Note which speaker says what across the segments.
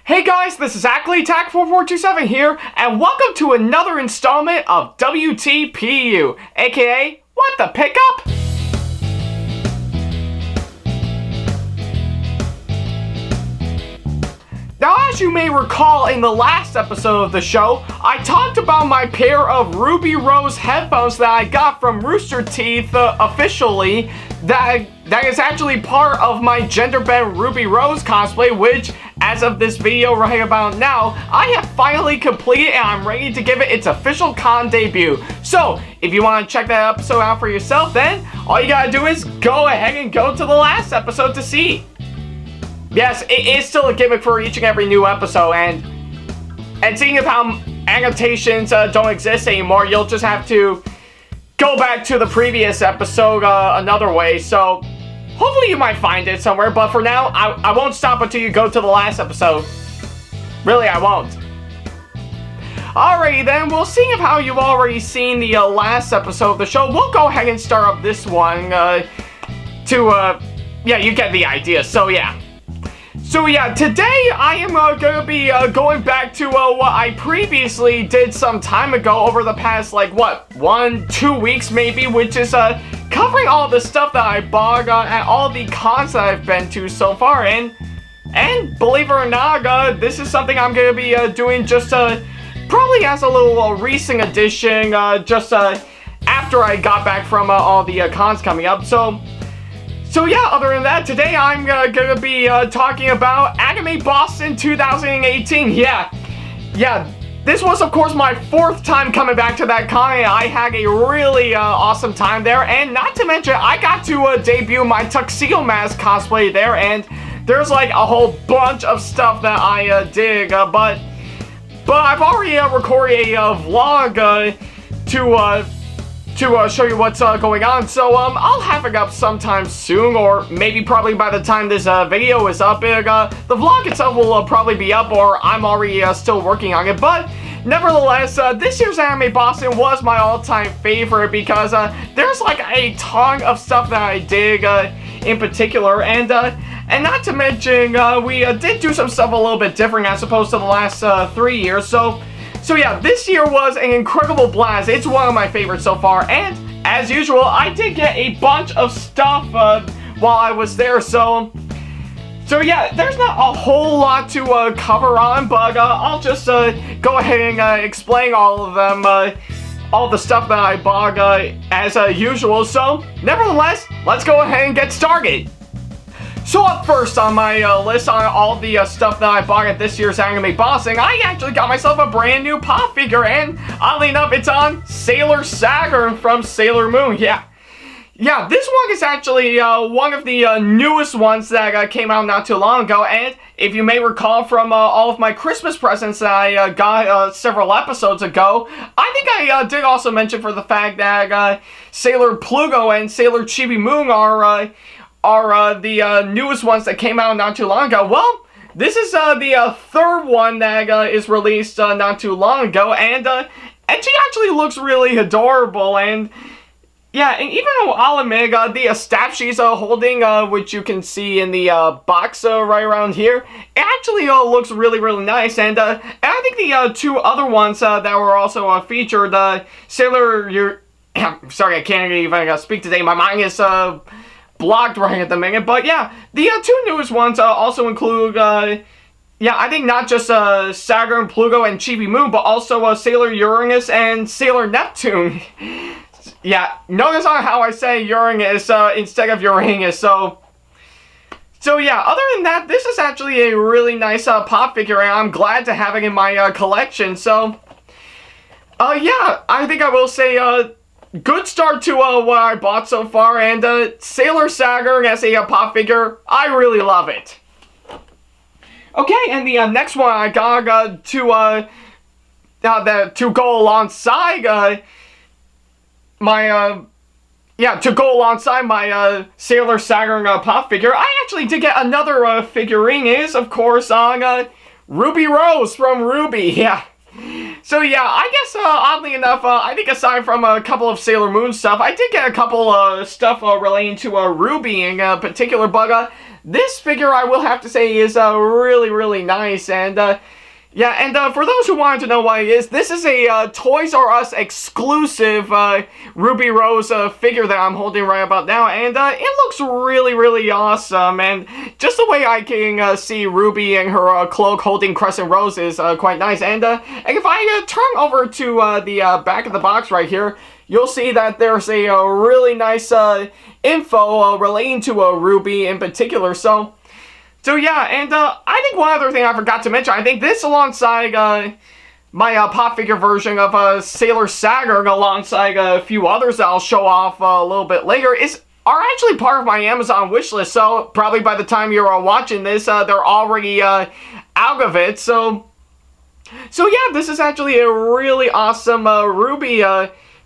Speaker 1: Hey guys, this is SamAttack4427 here, and welcome to another installment of WTPU, aka What the Pickup? Now, as you may recall in the last episode of the show, I talked about my pair of Ruby Rose headphones that I got from Rooster Teeth officially, that is actually part of my gender bend Ruby Rose cosplay, which, as of this video right about now, I have finally completed and I'm ready to give it its official con debut. So, if you want to check that episode out for yourself, then all you gotta do is go ahead and go to the last episode to see. Yes, it is still a gimmick for each and every new episode, and seeing as how annotations don't exist anymore, you'll just have to go back to the previous episode another way, so hopefully you might find it somewhere, but for now, I won't stop until you go to the last episode. Really, I won't. Alrighty then, well, seeing as how you've already seen the last episode of the show, we'll go ahead and start up this one yeah, you get the idea, so yeah. So yeah, today I am gonna be going back to what I previously did some time ago over the past, like, what, 1-2 weeks maybe, which is covering all the stuff that I bought at all the cons that I've been to so far, and believe it or not, this is something I'm gonna be doing just probably as a little recent edition, just after I got back from all the cons coming up, So yeah, other than that, today I'm gonna be talking about Anime Boston 2018. Yeah, this was of course my 4th time coming back to that con, and I had a really awesome time there, and not to mention, I got to debut my Tuxedo Mask cosplay there, and there's like a whole bunch of stuff that I dig, but I've already recorded a vlog to show you what's going on, so I'll have it up sometime soon, or maybe probably by the time this video is up, the vlog itself will probably be up, or I'm already still working on it, but nevertheless, this year's Anime Boston was my all-time favorite because there's like a ton of stuff that I dig in particular, and not to mention, we did do some stuff a little bit different as opposed to the last 3 years, So yeah, this year was an incredible blast. It's one of my favorites so far, and as usual, I did get a bunch of stuff while I was there, so yeah, there's not a whole lot to cover on, but I'll just go ahead and explain all of them, all the stuff that I bought as usual, so nevertheless, let's go ahead and get started. So up first on my list on all the stuff that I bought at this year's Anime Boston, I actually got myself a brand new pop figure, and oddly enough, it's on Sailor Saturn from Sailor Moon. Yeah, this one is actually one of the newest ones that came out not too long ago, and if you may recall from all of my Christmas presents that I got several episodes ago, I think I did also mention for the fact that Sailor Pluto and Sailor Chibi Moon are the newest ones that came out not too long ago. Well, this is the 3rd one that is released not too long ago, and she actually looks really adorable, and yeah, and even though I'll admit, the staff she's holding, which you can see in the box right around here, it actually looks really, really nice, and I think the 2 other ones that were also featured, Sailor, sorry, I can't even speak today, my mind is blocked right at the minute, but yeah, the 2 newest ones also include, yeah, I think not just Saturn, Pluto, and Chibi Moon, but also Sailor Uranus and Sailor Neptune. Yeah, notice on how I say Uranus instead of Uranus, so yeah, other than that, this is actually a really nice pop figure, and I'm glad to have it in my collection, so yeah, I think I will say, good start to what I bought so far, and Sailor Saturn as a pop figure, I really love it. Okay, and the next one I got to go alongside my Sailor Saturn pop figure, I actually did get another figurine. Is of course on Ruby Rose from Ruby. Yeah. So yeah, I guess oddly enough, I think aside from a couple of Sailor Moon stuff, I did get a couple stuff relating to Ruby in particular, but this figure I will have to say is really, really nice, and yeah, and for those who wanted to know what it is, this is a Toys R Us exclusive Ruby Rose figure that I'm holding right about now, and it looks really, really awesome, and just the way I can see Ruby in her cloak holding Crescent Rose is quite nice, and if I turn over to the back of the box right here, you'll see that there's a really nice info relating to Ruby in particular, So yeah, and I think one other thing I forgot to mention, I think this alongside my pop figure version of Sailor Saturn, alongside a few others that I'll show off a little bit later, are actually part of my Amazon wishlist, so probably by the time you're watching this, they're already out of it, so yeah, this is actually a really awesome Ruby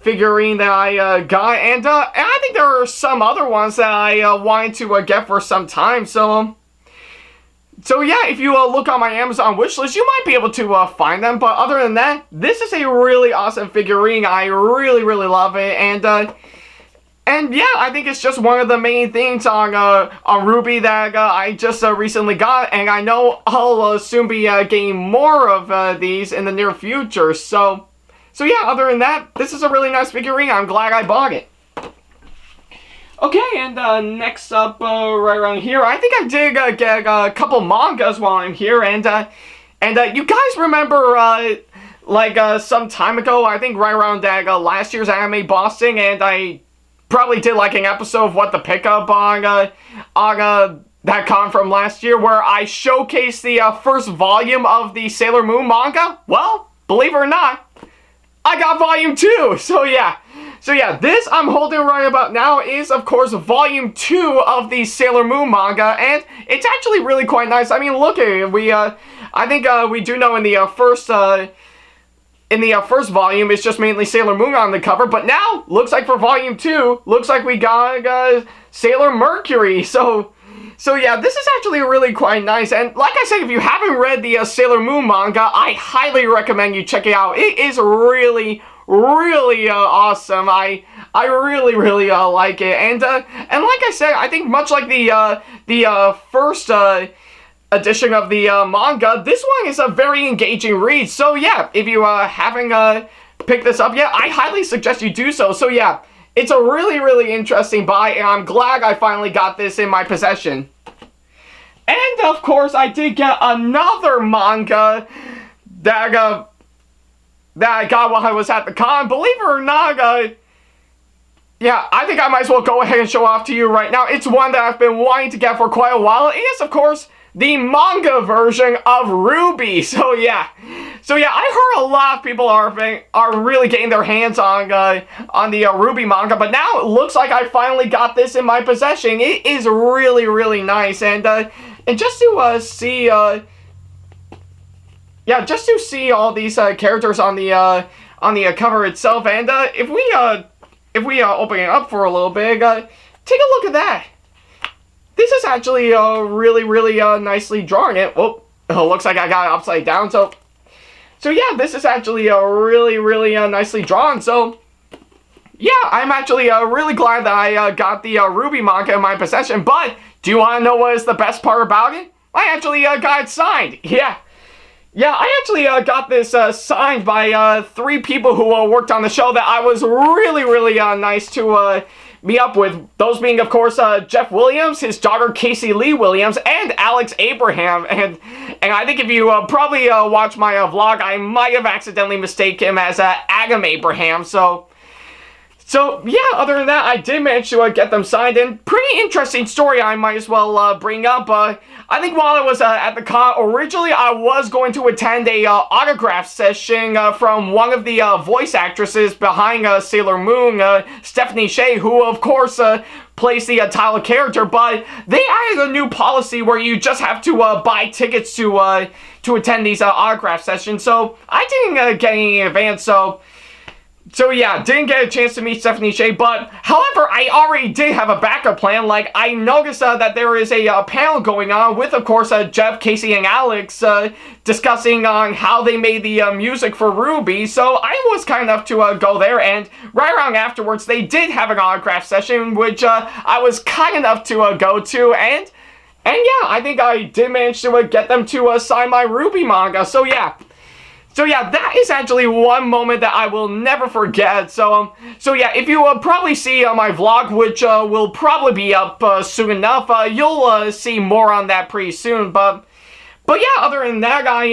Speaker 1: figurine that I got, and I think there are some other ones that I wanted to get for some time, So yeah, if you look on my Amazon wishlist, you might be able to find them, but other than that, this is a really awesome figurine. I really, really love it, and yeah, I think it's just one of the main things on Ruby that I just recently got, and I know I'll soon be getting more of these in the near future, so yeah, other than that, this is a really nice figurine. I'm glad I bought it. Okay, and next up, right around here, I think I did get a couple mangas while I'm here, and you guys remember, like, some time ago, I think right around last year's Anime Boston, and I probably did, like, an episode of What the Pickup on that con from last year, where I showcased the first volume of the Sailor Moon manga. Well, believe it or not, I got volume 2, so yeah. So yeah, this I'm holding right about now is, of course, volume 2 of the Sailor Moon manga, and it's actually really quite nice. I mean, look at it. I think we do know in the first volume, it's just mainly Sailor Moon on the cover, but now, looks like for volume 2, looks like we got Sailor Mercury, so yeah, this is actually really quite nice, and like I said, if you haven't read the Sailor Moon manga, I highly recommend you check it out. It is really awesome. I really like it, and like I said, I think much like the first edition of the manga, this one is a very engaging read. So yeah, if you haven't picked this up yet, I highly suggest you do so. So yeah, it's a really interesting buy, and I'm glad I finally got this in my possession. And of course, I did get another manga that I got while I was at the con. Believe it or not, yeah, I think I might as well go ahead and show off to you right now. It's one that I've been wanting to get for quite a while. It is, of course, the manga version of Ruby. So yeah, I heard a lot of people are really getting their hands on the Ruby manga, but now it looks like I finally got this in my possession. It is really nice, and just to see. Yeah, just to see all these characters on the cover itself, and if we open it up for a little bit, take a look at that. This is actually really nicely drawn. It looks like I got it upside down. So yeah, this is actually really nicely drawn. So yeah, I'm actually really glad that I got the Ruby manga in my possession. But do you want to know what is the best part about it? I actually got it signed. Yeah, I actually got this signed by 3 people who worked on the show that I was really nice to meet up with. Those being, of course, Jeff Williams, his daughter Casey Lee Williams, and Alex Abraham. And I think if you probably watch my vlog, I might have accidentally mistaken him as Adam Abraham. So yeah, other than that, I did manage to get them signed, and pretty interesting story I might as well bring up. I think while I was at the con, originally I was going to attend a autograph session from one of the voice actresses behind Sailor Moon, Stephanie Sheh, who of course plays the title character, but they added a new policy where you just have to buy tickets to attend these autograph sessions, so I didn't get any in advance, So So yeah, didn't get a chance to meet Stephanie Sheh, but however, I already did have a backup plan. Like, I noticed that there is a panel going on with, of course, Jeff, Casey, and Alex discussing on how they made the music for RWBY. So I was kind enough to go there, and right around afterwards, they did have an autograph session, which I was kind enough to go to, and yeah, I think I did manage to get them to sign my RWBY manga. So yeah. So yeah, that is actually one moment that I will never forget. So yeah, if you probably see my vlog, which will probably be up soon enough, you'll see more on that pretty soon. But yeah, other than that, I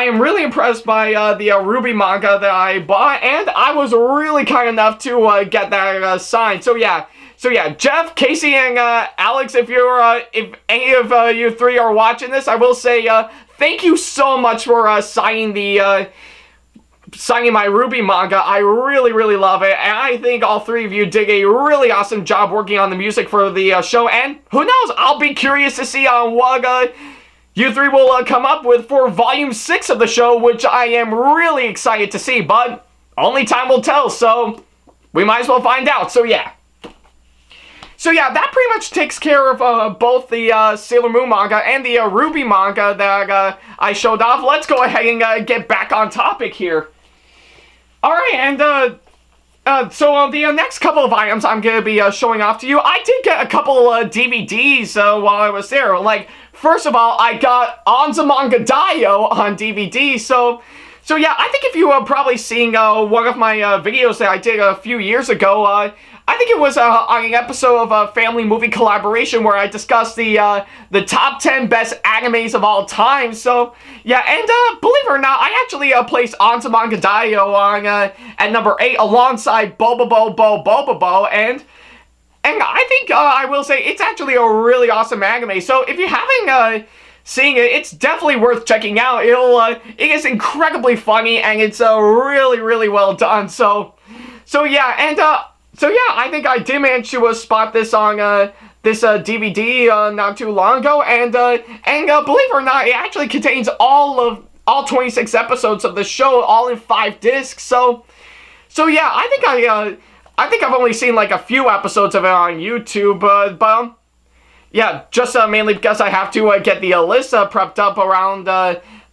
Speaker 1: am really impressed by the RWBY manga that I bought, and I was really kind enough to get that signed. So yeah, Jeff, Casey, and Alex, if any of you three are watching this, I will say thank you so much for signing my RWBY manga. I really, really love it, and I think all three of you did a really awesome job working on the music for the show, and who knows, I'll be curious to see what you three will come up with for Volume 6 of the show, which I am really excited to see, but only time will tell, so we might as well find out. So yeah. So yeah, that pretty much takes care of both the Sailor Moon manga and the RWBY manga that I showed off. Let's go ahead and get back on topic here. Alright, and so the next couple of items I'm going to be showing off to you, I did get a couple DVDs while I was there. Like, first of all, I got Onzamanga Daioh on DVD, so yeah, I think if you have probably seen one of my videos that I did a few years ago, I think it was on an episode of a family movie collaboration where I discussed the top 10 best animes of all time. So yeah, and believe it or not, I actually placed Onzamanga Daioh on at number 8 alongside Bobobo, and I think I will say it's actually a really awesome anime. So if you haven't seen it, it's definitely worth checking out. It is incredibly funny, and it's really, really well done. So yeah, and so yeah, I think I did manage to spot this on this DVD not too long ago, and believe it or not, it actually contains all 26 episodes of the show, all in 5 discs. So yeah, I think I've only seen like a few episodes of it on YouTube, but yeah, just mainly because I have to get the list prepped up around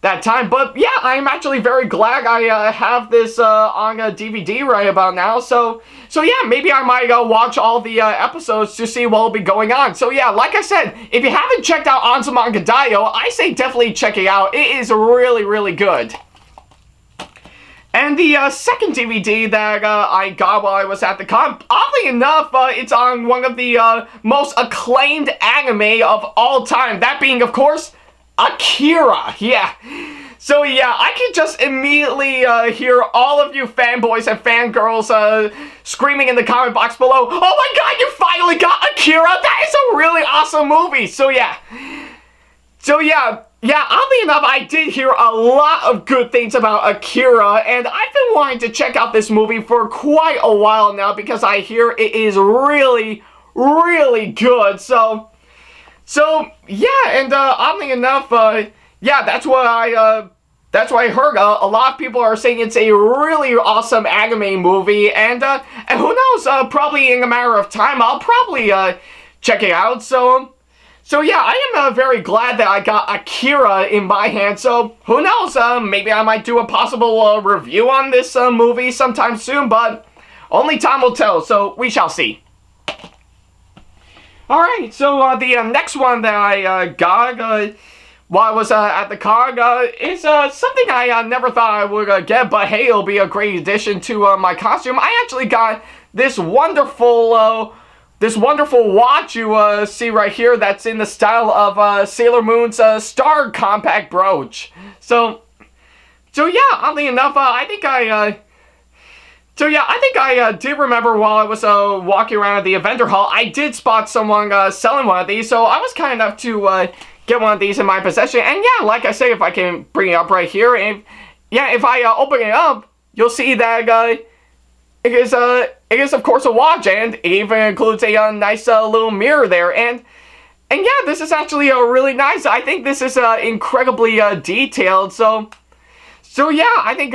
Speaker 1: that time. But yeah, I'm actually very glad I have this on a DVD right about now. So yeah, maybe I might watch all the episodes to see what will be going on. So yeah, like I said, if you haven't checked out Onzamanga Daioh, I say definitely check it out. It is really, really good. And the second DVD that I got while I was at the con, oddly enough, it's on one of the most acclaimed anime of all time. That being, of course, Akira. Yeah. So yeah, I can just immediately hear all of you fanboys and fangirls screaming in the comment box below, "Oh my god, you finally got Akira! That is a really awesome movie!" So yeah, oddly enough, I did hear a lot of good things about Akira, and I've been wanting to check out this movie for quite a while now because I hear it is really, really good. So yeah, and oddly enough, yeah, that's what I heard. A lot of people are saying it's a really awesome anime movie, and who knows? Probably in a matter of time, I'll probably check it out. So yeah, I am very glad that I got Akira in my hand. So who knows? Maybe I might do a possible review on this movie sometime soon, but only time will tell. So we shall see. Alright, so the next one that I got while I was at the con is something I never thought I would get, but hey, it'll be a great addition to my costume. I actually got this wonderful watch you see right here that's in the style of Sailor Moon's Star Compact Brooch. So yeah, oddly enough, I think I did remember while I was walking around at the vendor hall, I did spot someone selling one of these, so I was kind enough to get one of these in my possession. And yeah, like I say, if I can bring it up right here, and if I open it up, you'll see that it is of course a watch, and it even includes a nice little mirror there, and yeah, this is actually really nice. I think this is incredibly detailed. So yeah, I think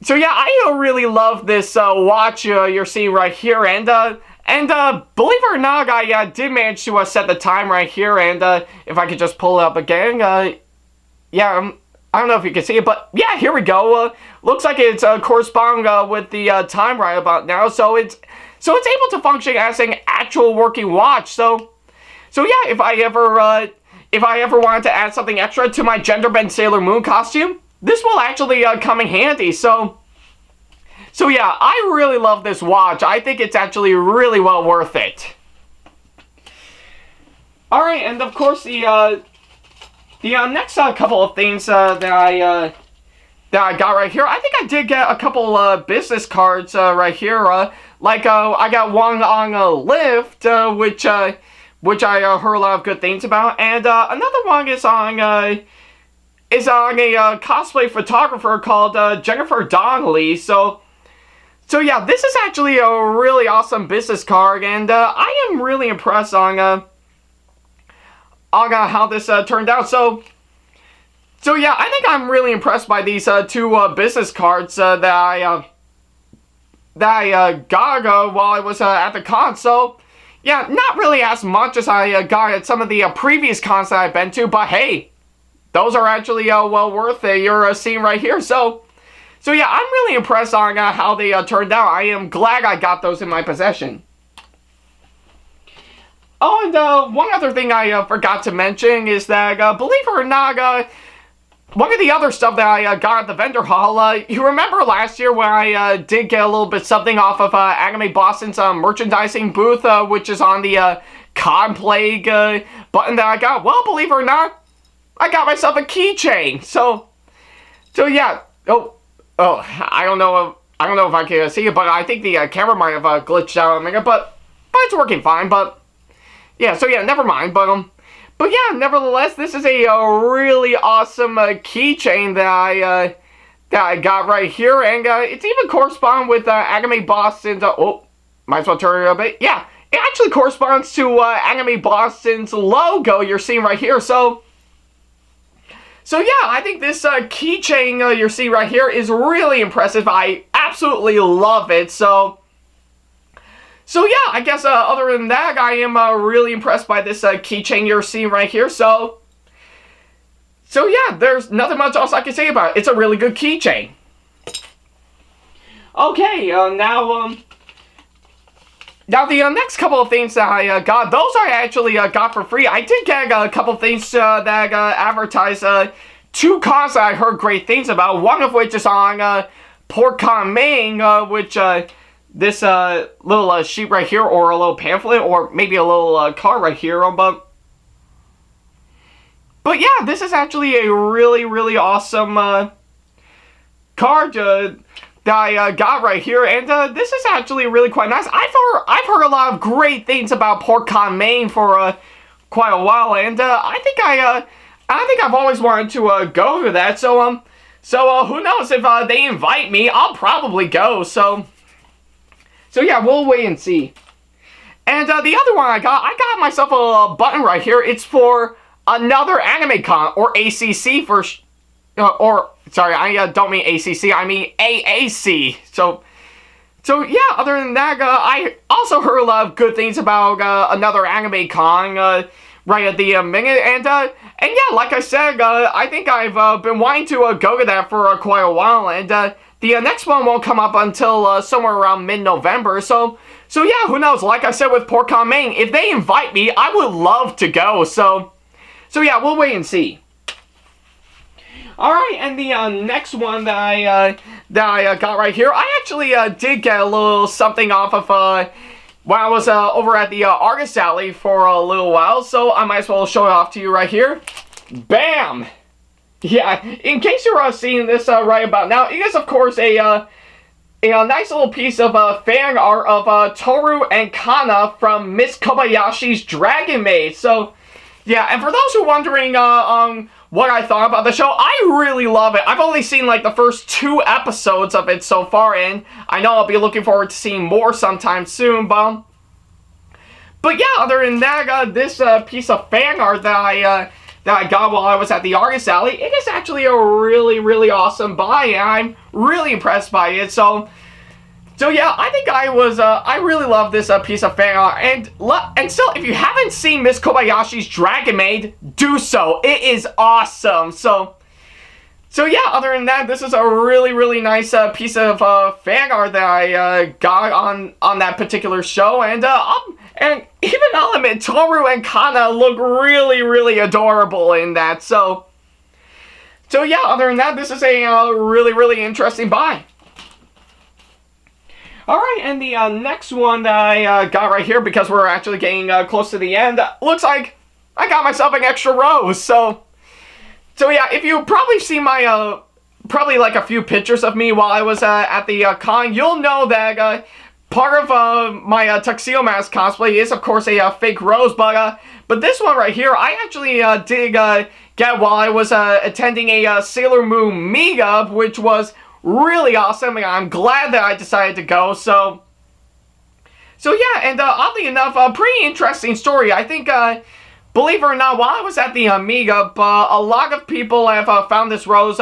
Speaker 1: So yeah, I really love this watch you're seeing right here, and believe it or not, I did manage to set the time right here, and if I could just pull it up again, yeah, I don't know if you can see it, but yeah, here we go. Looks like it's corresponding with the time right about now, so it's able to function as an actual working watch. So yeah, if I ever wanted to add something extra to my gender bend Sailor Moon costume, this will actually come in handy. So yeah, I really love this watch. I think it's actually really well worth it. All right, and of course the next couple of things that I got right here, I think I did get a couple business cards right here. I got one on Lyft, which I heard a lot of good things about, and another one is on a cosplay photographer called Jennifer Donnelly. So yeah, this is actually a really awesome business card, and I am really impressed on how this turned out. So yeah, I think I'm really impressed by these two business cards that I got while I was at the con. So yeah, not really as much as I got at some of the previous cons that I've been to, but hey, those are actually well worth it. You're seeing right here. So yeah, I'm really impressed on how they turned out. I am glad I got those in my possession. Oh, and one other thing I forgot to mention is that, believe it or not, one of the other stuff that I got at the vendor hall, you remember last year when I did get a little bit something off of Anime Boston's merchandising booth, which is on the Con Plague button that I got? Well, believe it or not, I got myself a keychain. So yeah. Oh, I don't know if I can see it, but I think the camera might have glitched out a minute, but it's working fine. But yeah, so yeah, never mind. But yeah, nevertheless, this is a really awesome keychain that I got right here, and it's even corresponding with Anime Boston's. Might as well turn it a bit. Yeah, it actually corresponds to Anime Boston's logo you're seeing right here. So yeah, I think this keychain you're seeing right here is really impressive. I absolutely love it. So yeah, I guess other than that, I am really impressed by this keychain you're seeing right here. So yeah, there's nothing much else I can say about it. It's a really good keychain. Okay, now the next couple of things that I got, those I actually got for free. I did get a couple of things that advertise two cons that I heard great things about. One of which is on PortCon Maine, which this little sheet right here, or a little pamphlet, or maybe a little card right here. But yeah, this is actually a really awesome card that I got right here, and this is actually really quite nice. I've heard a lot of great things about PortCon Maine for quite a while, and I think I've always wanted to go to that. So who knows, if they invite me, I'll probably go. So yeah, we'll wait and see. And the other one I got myself a button right here. It's for another anime con, or ACC for sorry, I don't mean ACC, I mean AAC. So yeah, other than that, I also heard a lot of good things about another anime con right at the minute, and yeah, like I said, I think I've been wanting to go to that for quite a while, and the next one won't come up until somewhere around mid-November. So yeah, who knows? Like I said with PortCon Maine, if they invite me, I would love to go. So yeah, we'll wait and see. Alright, and the next one that I got right here, I actually did get a little something off of when I was over at the Artist Alley for a little while, so I might as well show it off to you right here. Bam! Yeah, in case you're seeing this right about now, it is of course a nice little piece of fan art of Toru and Kana from Miss Kobayashi's Dragon Maid. So yeah, and for those who are wondering on what I thought about the show, I really love it. I've only seen like the first 2 episodes of it so far, and I know I'll be looking forward to seeing more sometime soon, but yeah, other than that, this piece of fan art that that I got while I was at the Artist Alley. It is actually a really, really awesome buy, and I'm really impressed by it. So yeah, I think I really love this piece of fan art, and still, if you haven't seen Miss Kobayashi's Dragon Maid, do so. It is awesome. So yeah, other than that, this is a really, really nice piece of fan art that I got on that particular show, and even I'll admit, Toru and Kana look really, really adorable in that. So yeah, other than that, this is a really, really interesting buy. Alright, and the next one that I got right here, because we're actually getting close to the end, looks like I got myself an extra rose. So yeah, if you probably see my, probably like a few pictures of me while I was at the con, you'll know that part of my Tuxedo Mask cosplay is, of course, a fake rose, but this one right here, I actually did get while I was attending a Sailor Moon meetup, which was really awesome, and I'm glad that I decided to go. So yeah, and oddly enough, a pretty interesting story. I think, believe it or not, while I was at the meetup, a lot of people have found this rose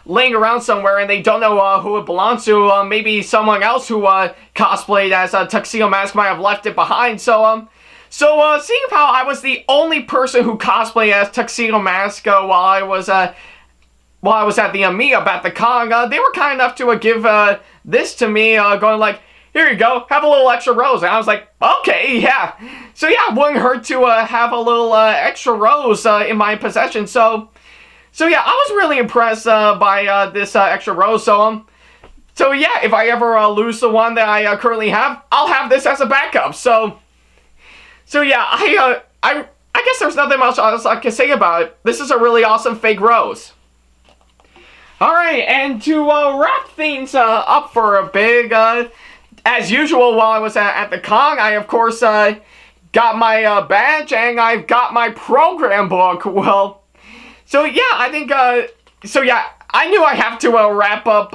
Speaker 1: laying around somewhere, and they don't know who it belongs to. Maybe someone else who cosplayed as a Tuxedo Mask might have left it behind. So seeing how I was the only person who cosplayed as Tuxedo Mask while I was at the meetup at the con, they were kind enough to give this to me, going like, here you go, have a little extra rose. And I was like, okay, yeah. So yeah, it wouldn't hurt to have a little extra rose in my possession. So yeah, I was really impressed by this extra rose. So yeah, if I ever lose the one that I currently have, I'll have this as a backup. So yeah, I guess there's nothing much else I can say about it. This is a really awesome fake rose. Alright, and to wrap things up for a bit, as usual while I was at the con, I of course got my badge, and I've got my program book. Well, so yeah, I think, I knew I have to wrap up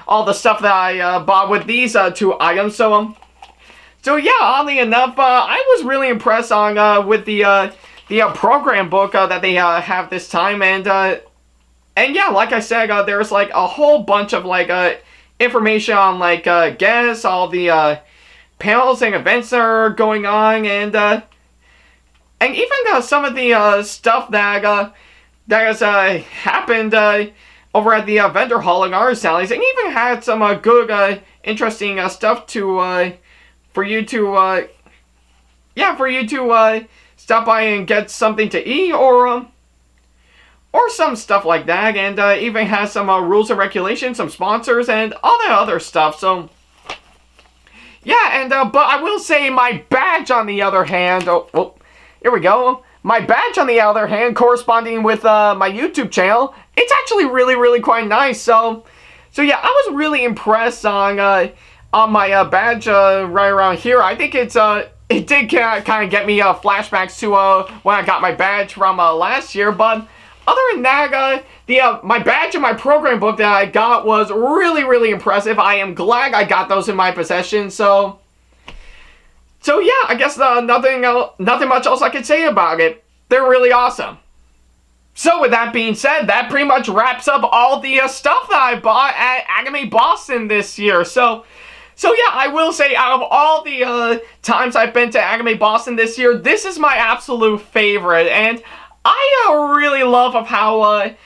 Speaker 1: all the stuff that I bought with these two items. So yeah, oddly enough, I was really impressed with the program book that they have this time, and yeah, like I said, there's like a whole bunch of like information on like guests, all the panels and events that are going on, and even some of the stuff that has happened over at the vendor hall and artist alleys, and even had some good, interesting stuff to for you to stop by and get something to eat, or some stuff like that, and even has some rules and regulations, some sponsors, and all that other stuff. So yeah, and but I will say my badge on the other hand, oh, here we go. My badge on the other hand, corresponding with my YouTube channel, it's actually really, really quite nice. So yeah, I was really impressed on my badge right around here. I think it did kind of get me flashbacks to when I got my badge from last year, but other than that, my badge and my program book that I got was really, really impressive. I am glad I got those in my possession. So yeah, I guess nothing much else I could say about it. They're really awesome. So with that being said, that pretty much wraps up all the stuff that I bought at Anime Boston this year. So yeah, I will say, out of all the times I've been to Anime Boston this year, this is my absolute favorite, and I really love of how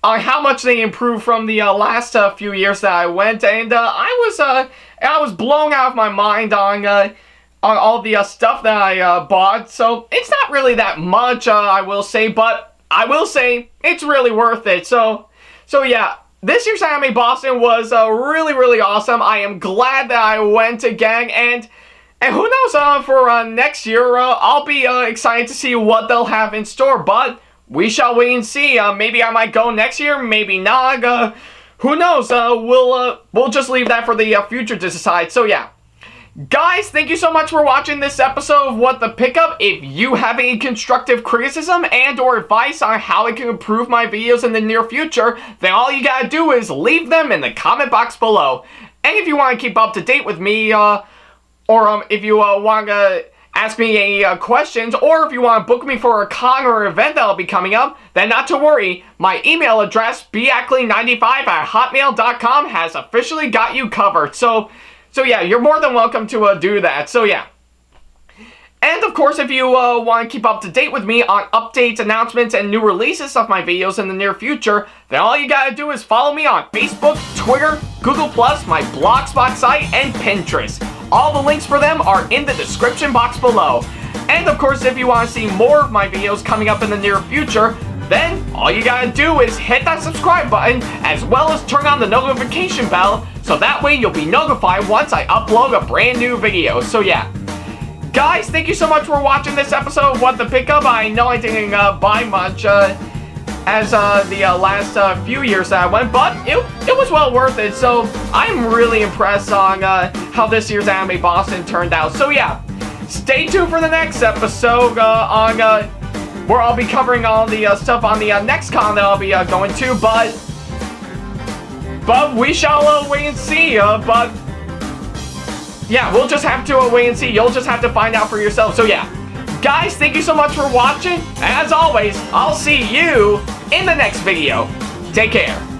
Speaker 1: much they improved from the last few years that I went, and I was blown out of my mind on all the stuff that I bought. So it's not really that much, I will say, but I will say it's really worth it. So yeah, this year's Anime Boston was really, really awesome. I am glad that I went again, and who knows, for next year, I'll be excited to see what they'll have in store, but we shall wait and see. Maybe I might go next year, maybe not, who knows, we'll just leave that for the future to decide. So yeah, guys, thank you so much for watching this episode of What the Pickup. If you have any constructive criticism and or advice on how I can improve my videos in the near future, then all you gotta do is leave them in the comment box below. And if you want to keep up to date with me, or if you want to ask me any questions, or if you want to book me for a con or event that'll be coming up, then not to worry. My email address, backley95@hotmail.com, has officially got you covered. So yeah, you're more than welcome to do that. So yeah. And of course, if you want to keep up to date with me on updates, announcements, and new releases of my videos in the near future, then all you gotta do is follow me on Facebook, Twitter, Google+, my Blogspot site, and Pinterest. All the links for them are in the description box below. And of course, if you want to see more of my videos coming up in the near future, then all you gotta do is hit that subscribe button, as well as turn on the notification bell, so that way you'll be notified once I upload a brand new video. So yeah. Guys, thank you so much for watching this episode of What the Pickup. I know I didn't buy much as the last few years that I went, but it was well worth it. So I'm really impressed on how this year's Anime Boston turned out. So yeah, stay tuned for the next episode on where I'll be covering all the stuff on the next con that I'll be going to. But we shall wait and see. But yeah, we'll just have to wait and see. You'll just have to find out for yourself. So yeah, guys, thank you so much for watching. As always, I'll see you in the next video. Take care.